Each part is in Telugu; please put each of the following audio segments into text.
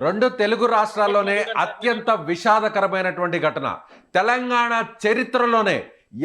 రెండు తెలుగు రాష్ట్రాల్లోనే అత్యంత విషాదకరమైనటువంటి ఘటన. తెలంగాణ చరిత్రలోనే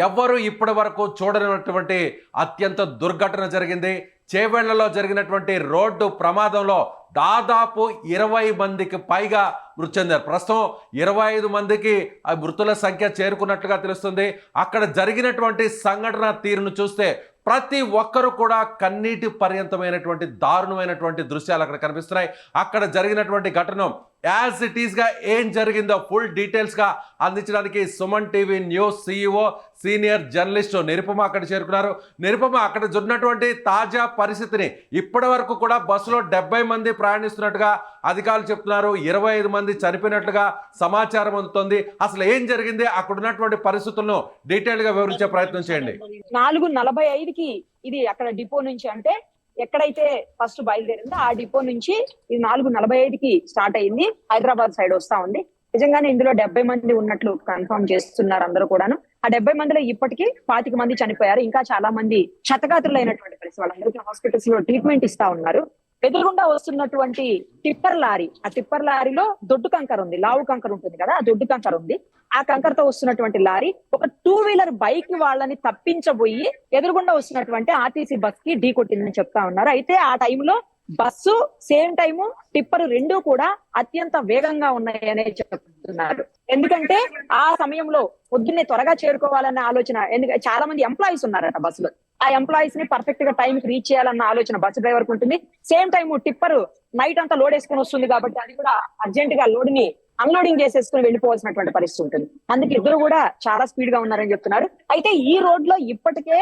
ఎవ్వరు ఇప్పటి వరకు చూడనటువంటి అత్యంత దుర్ఘటన జరిగింది. చేవెళ్లలో జరిగినటువంటి రోడ్డు ప్రమాదంలో దాదాపు 20 మందికి పైగా మృతి చెందారు. ప్రస్తుతం 25 మందికి ఆ మృతుల సంఖ్య చేరుకున్నట్లుగా తెలుస్తుంది. అక్కడ జరిగినటువంటి సంఘటన తీరును చూస్తే ప్రతి ఒక్కరు కూడా కన్నీటి పర్యంతమైనటువంటి దారుణమైనటువంటి దృశ్యాలు అక్కడ కనిపిస్తున్నాయి. అక్కడ జరిగినటువంటి ఘటన యాజ్ ఇట్ ఈస్గా ఏం జరిగిందో ఫుల్ డీటెయిల్స్గా అందించడానికి Suman TV news CEO senior journalist Nirupama అక్కడ చేరుకున్నారు. నిరుపమ, అక్కడ జరిగినటువంటి తాజా పరిస్థితిని, ఇప్పటి వరకు కూడా బస్సులో 70 మంది ప్రయాణిస్తున్నట్టుగా అధికారులు చెప్తున్నారు. 25 మంది చనిపోయినట్లుగా సమాచారం అందుతోంది. అసలు ఏం జరిగింది, అక్కడ ఉన్నటువంటి పరిస్థితులను డీటెయిల్గా వివరించే ప్రయత్నం చేయండి. 4:45కి ఇది అక్కడ డిపో నుంచి, అంటే ఎక్కడైతే ఫస్ట్ బయలుదేరిందో ఆ డిపో నుంచి ఇది 4:45కి స్టార్ట్ అయింది. హైదరాబాద్ సైడ్ వస్తా ఉంది. నిజంగానే ఇందులో 70 మంది ఉన్నట్లు కన్ఫర్మ్ చేస్తున్నారు అందరూ కూడాను. ఆ 70 మందిలో ఇప్పటికీ 25 మంది చనిపోయారు. ఇంకా చాలా మంది క్షతగాత్రులైనటువంటి పరిస్థితి. వాళ్ళందరికీ హాస్పిటల్స్ లో ట్రీట్మెంట్ ఇస్తా ఉన్నారు. ఎదురుగుండా వస్తున్నటువంటి టిప్పర్ లారీ, ఆ టిప్పర్ లారీలో దొడ్డు కంకర ఉంది, లావు కంకర ఉంటుంది కదా, ఆ దొడ్డు కంకర ఉంది. ఆ కంకరతో వస్తున్నటువంటి లారీ ఒక 2 వీలర్ బైక్ వాళ్ళని తప్పించబోయి ఎదురుగుండా వస్తున్నటువంటి ఆర్టీసీ బస్ కి ఢీ కొట్టిందని చెప్తా ఉన్నారు. అయితే ఆ టైంలో బస్సు సేమ్ టైము టిప్పర్ రెండూ కూడా అత్యంత వేగంగా ఉన్నాయనే చెప్తున్నారు. ఎందుకంటే ఆ సమయంలో పొద్దున్నే త్వరగా చేరుకోవాలన్న ఆలోచన, ఎందుకంటే చాలా మంది ఎంప్లాయీస్ ఉన్నారట బస్సులో. ఆ ఎంప్లాయీస్ ని పర్ఫెక్ట్ గా టైం కి రీచ్ చేయాలన్న ఆలోచన బస్సు డ్రైవర్ కు ఉంటుంది. సేమ్ టైం టిప్పర్ నైట్ అంతా లోడ్ వేసుకుని వస్తుంది కాబట్టి అది కూడా అర్జెంట్ గా లోడ్ ని అన్లోడింగ్ చేసేసుకుని వెళ్ళిపోవాల్సినటువంటి పరిస్థితి ఉంటుంది. అందుకే ఇద్దరు కూడా చాలా స్పీడ్ గా ఉన్నారని చెప్తున్నారు. అయితే ఈ రోడ్ లో ఇప్పటికే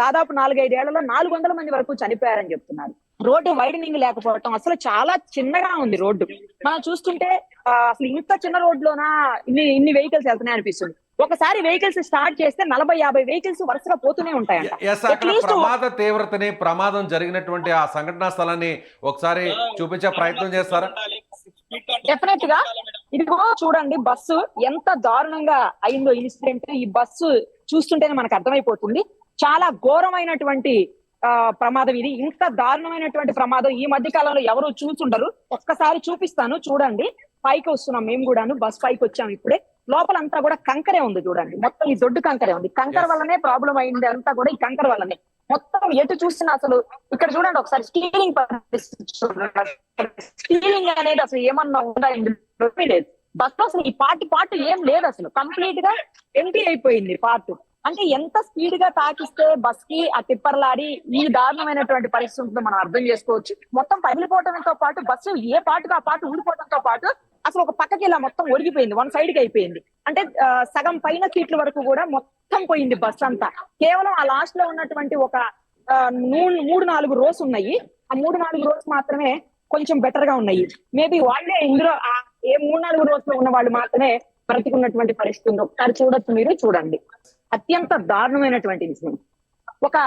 దాదాపు 4-5 ఏళ్లలో 400 మంది వరకు చనిపోయారని చెప్తున్నారు. రోడ్డు వైడనింగ్ లేకపోవటం, అసలు చాలా చిన్నగా ఉంది రోడ్డు. మనం చూస్తుంటే అసలు ఇంత చిన్న రోడ్లోనా ఇన్ని వెహికల్స్ వెళ్తున్నాయి అనిపిస్తుంది. ఒకసారి వెహికల్స్ స్టార్ట్ చేస్తే 40-50 వెహికల్స్ వరుసగా పోతూనే ఉంటాయంట. ప్రమాద తీవ్రతని, ప్రమాదం జరిగినటువంటి ఆ సంఘటనా స్థలాన్ని ఒకసారి చూపించే ప్రయత్నం చేస్తారా? డెఫినెట్ గా. ఇదిగో చూడండి బస్సు ఎంత దారుణంగా అయిందో ఇన్సిడెంట్. ఈ బస్సు చూస్తుంటేనే మనకు అర్థమైపోతుంది. చాలా ఘోరమైనటువంటి ప్రమాదం ఇది. ఇంత దారుణమైనటువంటి ప్రమాదం ఈ మధ్య కాలంలో ఎవరు చూసుండరు. ఒక్కసారి చూపిస్తాను చూడండి. పైకి వస్తున్నాం మేము కూడాను, బస్ పైకి వచ్చాం ఇప్పుడే. లోపలంతా కూడా కంకరే ఉంది చూడండి. మొత్తం ఈ దొడ్డు కంకరే ఉంది. కంకర వల్లనే ప్రాబ్లం అయింది అంతా కూడా, ఈ కంకర వల్లనే. మొత్తం ఎటు చూసినా అసలు ఇక్కడ చూడండి ఒకసారి స్టీరింగ్ స్టీరింగ్ అనేది అసలు ఏమన్నా ఉందా లేదు. బస్ లో అసలు ఈ పార్ట్ ఏం లేదు, అసలు కంప్లీట్ గా ఎంటీ అయిపోయింది పార్ట్. అంటే ఎంత స్పీడ్ గా తాకిస్తే బస్ కి ఆ టిప్పర్ లారీ ఈ దారుణమైనటువంటి పరిస్థితి ఉంటుందో మనం అర్థం చేసుకోవచ్చు. మొత్తం పగిలిపోవడంతో పాటు బస్సు ఏ పార్ట్ ఆ పార్ట్ ఊడిపోవడంతో పాటు అసలు ఒక పక్కకి ఇలా మొత్తం ఒరిగిపోయింది, 1 సైడ్ కి అయిపోయింది. అంటే సగం పైన సీట్ల వరకు కూడా మొత్తం పోయింది బస్ అంతా. కేవలం ఆ లాస్ట్ లో ఉన్నటువంటి ఒక 3-4 రోస్ ఉన్నాయి. ఆ 3-4 రోస్ మాత్రమే కొంచెం బెటర్ గా ఉన్నాయి. మేబీ వాళ్ళే ఇందులో ఏ 3-4 రోస్ లో ఉన్న వాళ్ళు మాత్రమే బ్రతికున్నటువంటి పరిస్థితి ఉంది. ఒకసారి చూడొచ్చు, మీరు చూడండి. అత్యంత దారుణమైనటువంటి ఇన్సిడెంట్. ఒక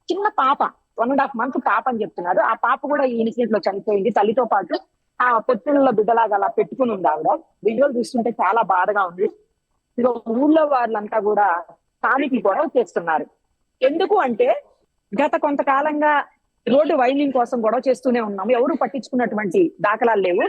చిన్న పాప, 1.5 మంత్ పాప అని చెప్తున్నారు. ఆ పాప కూడా ఈ ఇన్సిడెంట్ లో చనిపోయింది. తల్లితో పాటు ఆ పొత్తుల్లో బిడ్డలాగా అలా పెట్టుకుని ఉంది ఆవిడ. వీడియోలు చూస్తుంటే చాలా బాధగా ఉంది. ఇదిగో ఊళ్ళో వాళ్ళంతా కూడా స్థానికులు గొడవ చేస్తున్నారు. ఎందుకు అంటే గత కొంతకాలంగా రోడ్డు వైండింగ్ కోసం గొడవ చేస్తూనే ఉన్నాము, ఎవరు పట్టించుకున్నటువంటి దాఖలాలు లేవు.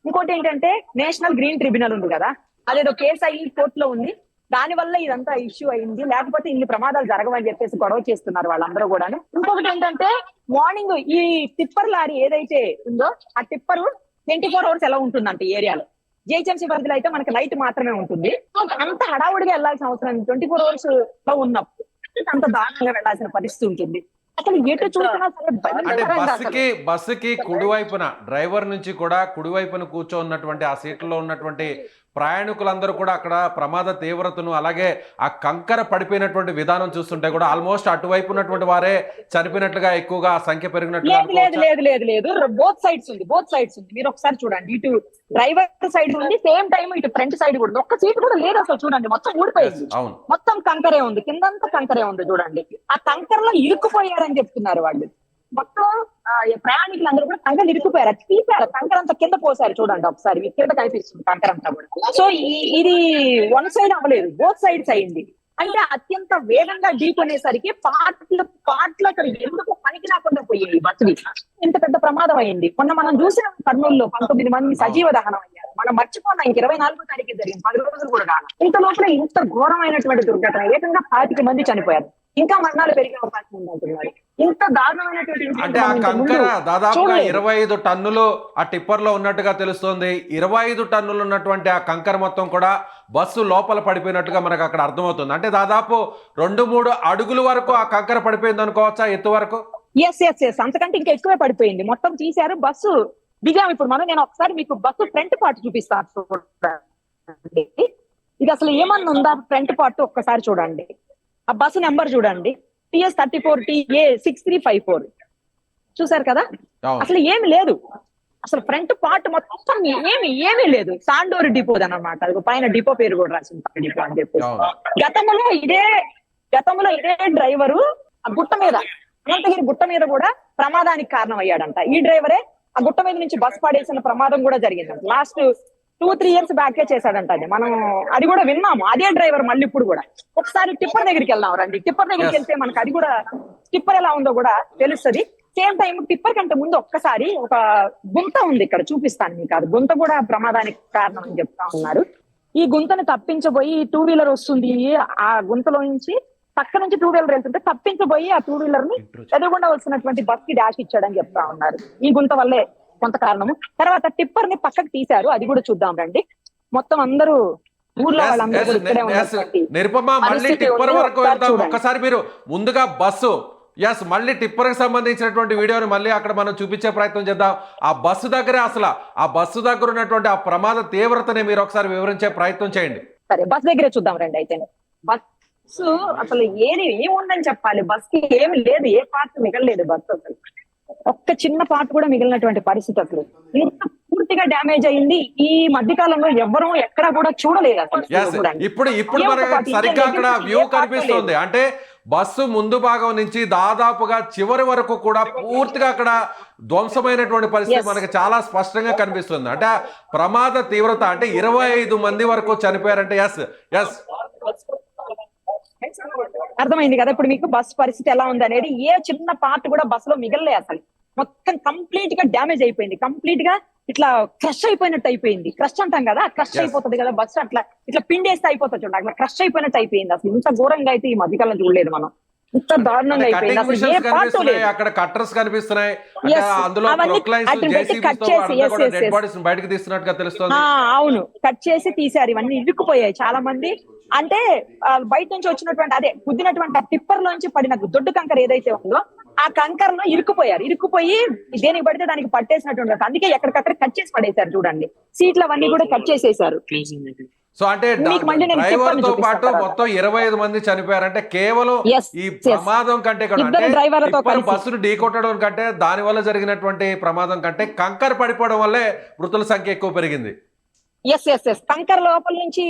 ఇంకోటి ఏంటంటే నేషనల్ గ్రీన్ ట్రిబ్యునల్ ఉంది కదా, అదేదో కేసు అయ్యి కోర్టులో ఉంది. దాని వల్ల ఇదంతా ఇష్యూ అయింది, లేకపోతే ఇన్ని ప్రమాదాలు జరగవని చెప్పేసి గొడవ చేస్తున్నారు వాళ్ళందరూ కూడా. ఇంకొకటి ఏంటంటే మార్నింగ్ ఈ టిప్పర్ లారీ ఏదైతే ఉందో ఆ టిప్పర్ 24 hours ఎలా ఉంటుందంటే ఏరియాలో, జిహెచ్ఎంసీ పరిధిలో అయితే మనకి నైట్ మాత్రమే ఉంటుంది. అంత హడావుడిగా వెళ్లాల్సిన అవసరం 24 hours లో ఉన్నప్పుడు అంత దారుణంగా వెళ్లాల్సిన పరిస్థితి ఉంటుంది. అసలు ఎటు చూసినా సరే బస్సుకి కుడివైపున డ్రైవర్ నుంచి కూడా కుడివైపున కూర్చోన్నటువంటి ఆ సీట్లో ఉన్నటువంటి ప్రయాణికులందరూ కూడా అక్కడ ప్రమాద తీవ్రతను, అలాగే ఆ కంకర పడిపోయినటువంటి విధానం చూస్తుంటే కూడా ఆల్మోస్ట్ అటువైపు ఉన్నటువంటి వారే చనిపోయినట్లుగా ఎక్కువగా సంఖ్య పెరిగినట్లుగా. లేదు, బోత్ సైడ్స్ ఉంది. మీరు ఒకసారి చూడండి, ఇటు డ్రైవర్ సైడ్ ఉంది, సేమ్ టైం ఇటు ఫ్రంట్ సైడ్ కూడా ఒక్క సీట్ కూడా లేదు అసలు. చూడండి మొత్తం ఊడిపోయింది, మొత్తం కంకరే ఉంది, కిందంతా కంకరే ఉంది. చూడండి ఆ కంకరలో ఇరుక్కుపోయారని చెప్తున్నారు వాళ్ళు. మొత్తం ప్రయాణికులు అందరూ కూడా కంకర ఇరుక్కుపోయారు, తీసారు కంకర అంతా కింద పోసారు. చూడండి ఒకసారి కింద కనిపిస్తుంది కంకర అంతా కూడా. సో ఇది 1 సైడ్ అవ్వలేదు, బోత్ సైడ్స్ అయింది. అంటే అత్యంత వేగంగా ఢీకొనేసరికి పాటలు అక్కడ ఎందుకు పనికి రాకుండా పోయాయి బస్సులు. ఇంత పెద్ద ప్రమాదం అయింది. మొన్న మనం చూసిన కర్నూలులో 19 మంది సజీవ దహనం అయ్యారు. మనం మర్చిపోయినా ఇంక 24వ తారీఖు జరిగింది, 10 రోజులు కూడా కాదు. ఇంత లోపల ఇంత ఘోరమైనటువంటి దుర్ఘటన, ఏకంగా 25 మంది చనిపోయారు. ఇంకా మరణాలు పెరిగే అవకాశం ఉంది అంటున్నారు. ఇంత దారుణమైనటువంటి అంటే ఆ కంకర దాదాపుగా 25 టన్నులు ఆ టిప్పర్ లో ఉన్నట్టుగా తెలుస్తోంది. 25 టన్నులు ఉన్నటువంటి ఆ కంకర మొత్తం కూడా బస్సు లోపల పడిపోయినట్టుగా మనకు అక్కడ అర్థమవుతుంది. అంటే దాదాపు 2-3 అడుగుల వరకు ఆ కంకర పడిపోయింది అనుకోవచ్చా, ఎత్తు వరకు? ఎస్ అంతకంటే ఇంకా ఎక్కువే పడిపోయింది. మొత్తం తీశారు, బస్సు దిగాము. ఇప్పుడు నేను ఒకసారి మీకు బస్సు ఫ్రంట్ పార్ట్ చూపిస్తాను చూడండి. ఇది అసలు ఏమన్నా ఉందా ఫ్రంట్ పార్ట్ ఒక్కసారి చూడండి. ఆ బస్సు నెంబర్ చూడండి, TS 34TA 6354. చూసారు కదా, అసలు ఏమి లేదు. అసలు ఫ్రంట్ పార్ట్ మొత్తం ఏమీ లేదు. సాండోర్ డిపో అన్నమాట. అది పైన డిపో పేరు కూడా రాసింది డిపో అని చెప్పి. గతంలో ఇదే డ్రైవరు ఆ గుట్ట మీద, అనంతగిరి గుట్ట మీద కూడా ప్రమాదానికి కారణం అయ్యాడంట. ఈ డ్రైవరే ఆ గుట్ట మీద నుంచి బస్ పడేసిన ప్రమాదం కూడా జరిగిందంట. లాస్ట్ 2-3 ఇయర్స్ బ్యాకే చేశాడంట. అది మనం అది కూడా విన్నాము. అదే డ్రైవర్ మళ్ళీ ఇప్పుడు కూడా. ఒకసారి టిప్పర్ దగ్గరికి వెళ్దాం రండి. టిప్పర్ దగ్గరికి వెళ్తే మనకు అది కూడా టిప్పర్ ఎలా ఉందో కూడా తెలుస్తుంది. సేమ్ టైం టిప్పర్ కంటే ముందు ఒక్కసారి ఒక గుంత ఉంది, ఇక్కడ చూపిస్తాను మీకు. అది గుంత కూడా ప్రమాదానికి కారణం అని చెప్తా ఉన్నారు. ఈ గుంతని తప్పించబోయి 2 వీలర్ వస్తుంది. ఆ గుంతలో నుంచి పక్క నుంచి 2 వీలర్ వెళ్తుంటే తప్పించబోయి ఆ 2 వీలర్ ని ఎదురుగుండా వచ్చినటువంటి బస్ కి డాష్ ఇచ్చాడని చెప్తా ఉన్నారు. ఈ గుంత వల్లే కొంత కారణము. తర్వాత టిప్పర్ ని పక్కకు తీశారు, అది కూడా చూద్దాం రండి. మొత్తం అందరూ ఊర్లో వాళ్ళందరూ కూడా ఇక్కడే ఉన్నటువంటి నిరుపమ, మళ్ళీ టిప్పర్ వరకు వెళ్తాం. ఒక్కసారి మీరు ముందుగా బస్సు మళ్ళీ టిప్పర్ కి సంబంధించినటువంటి వీడియోని మళ్ళీ అక్కడ మనం చూపించే ప్రయత్నం చేద్దాం. ఆ బస్సు దగ్గరే అసలు ఆ బస్సు దగ్గర ఉన్నటువంటి ఆ ప్రమాద తీవ్రతని మీరు ఒకసారి వివరించే ప్రయత్నం చేయండి. సరే, బస్ దగ్గరే చూద్దాం రండి. అయితే బస్సు అసలు ఏముందని చెప్పాలి. బస్ కి ఏమి లేదు, ఏ పార్ట్ మిగలలేదు. బస్సు అసలు ఒక్క చిన్న పార్ట్ కూడా మిగిలినటువంటి పరిస్థితి. అసలు ఇంత పూర్తిగా డ్యామేజ్ అయింది ఈ మధ్య కాలంలో ఎవ్వరూ ఎక్కడా కూడా చూడలేదు అసలు. ఇప్పుడు మనకి సరిగ్గా అక్కడ వ్యూ కనిపిస్తుంది. అంటే బస్సు ముందు భాగం నుంచి దాదాపుగా చివరి వరకు కూడా పూర్తిగా అక్కడ ధ్వంసమైనటువంటి పరిస్థితి మనకి చాలా స్పష్టంగా కనిపిస్తుంది. అంటే ప్రమాద తీవ్రత అంటే 25 మంది వరకు చనిపోయారంటే ఎస్ అర్థమైంది కదా ఇప్పుడు మీకు బస్ పరిస్థితి ఎలా ఉంది అనేది. ఏ చిన్న పార్ట్ కూడా బస్సులో మిగలలే. అసలు మొత్తం కంప్లీట్ గా డ్యామేజ్ అయిపోయింది. కంప్లీట్ గా ఇట్లా క్రష్ అయిపోయినట్టు అయిపోయింది. క్రష్ అంటాం కదా, క్రష్ అయిపోతుంది కదా బస్సు. ఇట్లా పిండేస్తే అయిపోతుంది చూడండి, అట్లా క్రష్ అయిపోయినట్టు అయిపోయింది. అసలు ఇంత ఘోరంగా అయితే ఈ మధ్యకాలం చూడలేదు మనం. ఇంత దారుణంగా అయిపోయింది. అసలు ఏ పార్ట్ లేదు. అక్కడ కట్టర్స్ కనిపిస్తున్నాయి, అందులో బయటకు తీస్తున్నట్టుగా తెలుస్తుంది. అవును, కట్ చేసి తీశారు. ఇవన్నీ ఇరుక్కుపోయాయి చాలా మంది. అంటే బయట నుంచి వచ్చినటువంటి అదే గుద్దినటువంటి ఆ టిప్పర్ లోంచి పడిన దొడ్డు కంకర ఏదైతే ఉందో ఆ కంకర లో ఇరుక్కుపోయి దేనికి పడితే దానికి పట్టేసినటువంటి. అందుకే ఎక్కడికక్కడ కట్ చేసి పడేశారు చూడండి. సీట్లు అవన్నీ కూడా కట్ చేసేసారు. సో అంటే డ్రైవర్ తో పాటు మొత్తం 25 మంది చనిపోయారంటే కేవలం ఈ ప్రమాదం కంటే బస్సును ఢీకొట్టడం కంటే దాని వల్ల జరిగినటువంటి ప్రమాదం కంటే కంకర పడిపోవడం వల్లే మృతుల సంఖ్య ఎక్కువ పెరిగింది. ఎస్ కంకర లోపల నుంచి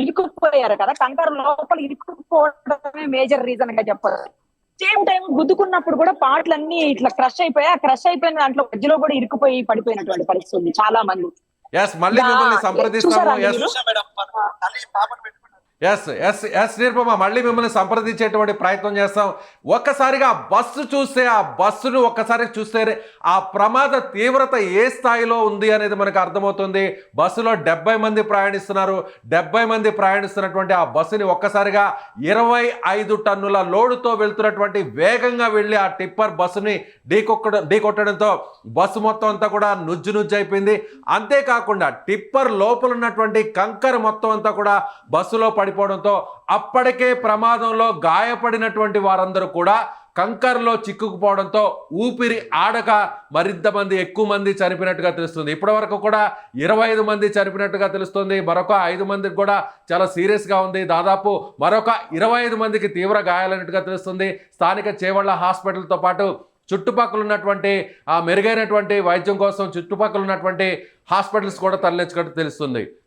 ఇరుక్కుపోయారు కదా, కంకర లోపల ఇరుక్కుపోవడమే మేజర్ రీజన్ గా చెప్పారు. సేమ్ టైం గుద్దుకున్నప్పుడు కూడా పాటలన్నీ ఇట్లా క్రష్ అయిపోయా. క్రష్ అయిపోయిన దాంట్లో మధ్యలో కూడా ఇరుక్కుపోయి పడిపోయినటువంటి పరిస్థితి ఉంది చాలా మంది. మళ్ళీ మిమ్మల్ని సంప్రదిస్తాము. నిరుపమ, మళ్ళీ మిమ్మల్ని సంప్రదించేటువంటి ప్రయత్నం చేస్తాం. ఒక్కసారిగా బస్సు చూస్తే, ఆ బస్సును ఒక్కసారి చూస్తే ఆ ప్రమాద తీవ్రత ఏ స్థాయిలో ఉంది అనేది మనకు అర్థమవుతుంది. బస్సులో 70 మంది ప్రయాణిస్తున్నారు. 70 మంది ప్రయాణిస్తున్నటువంటి ఆ బస్సుని ఒక్కసారిగా 25 టన్నుల లోడుతో వెళ్తున్నటువంటి వేగంగా వెళ్ళి ఆ టిప్పర్ బస్సుని ఢీకొట్టడంతో బస్సు మొత్తం అంతా కూడా నుజ్జు అయిపోయింది. అంతేకాకుండా టిప్పర్ లోపల ఉన్నటువంటి కంకర మొత్తం అంతా కూడా బస్సులో పడిపోవడంతో అప్పటికే ప్రమాదంలో గాయపడినటువంటి వారందరూ కూడా కంకర్లో చిక్కుకుపోవడంతో ఊపిరి ఆడక ఎక్కువ మంది చనిపోయినట్టుగా తెలుస్తుంది. ఇప్పటి వరకు కూడా 25 మంది చనిపోయినట్టుగా తెలుస్తుంది. మరొక 5 మందికి కూడా చాలా సీరియస్గా ఉంది. దాదాపు మరొక 25 మందికి తీవ్ర గాయాలైనట్టుగా తెలుస్తుంది. స్థానిక చేవళ్ళ హాస్పిటల్తో పాటు చుట్టుపక్కల ఉన్నటువంటి మెరుగైనటువంటి వైద్యం కోసం చుట్టుపక్కల ఉన్నటువంటి హాస్పిటల్స్ కూడా తరలించినట్టు తెలుస్తుంది.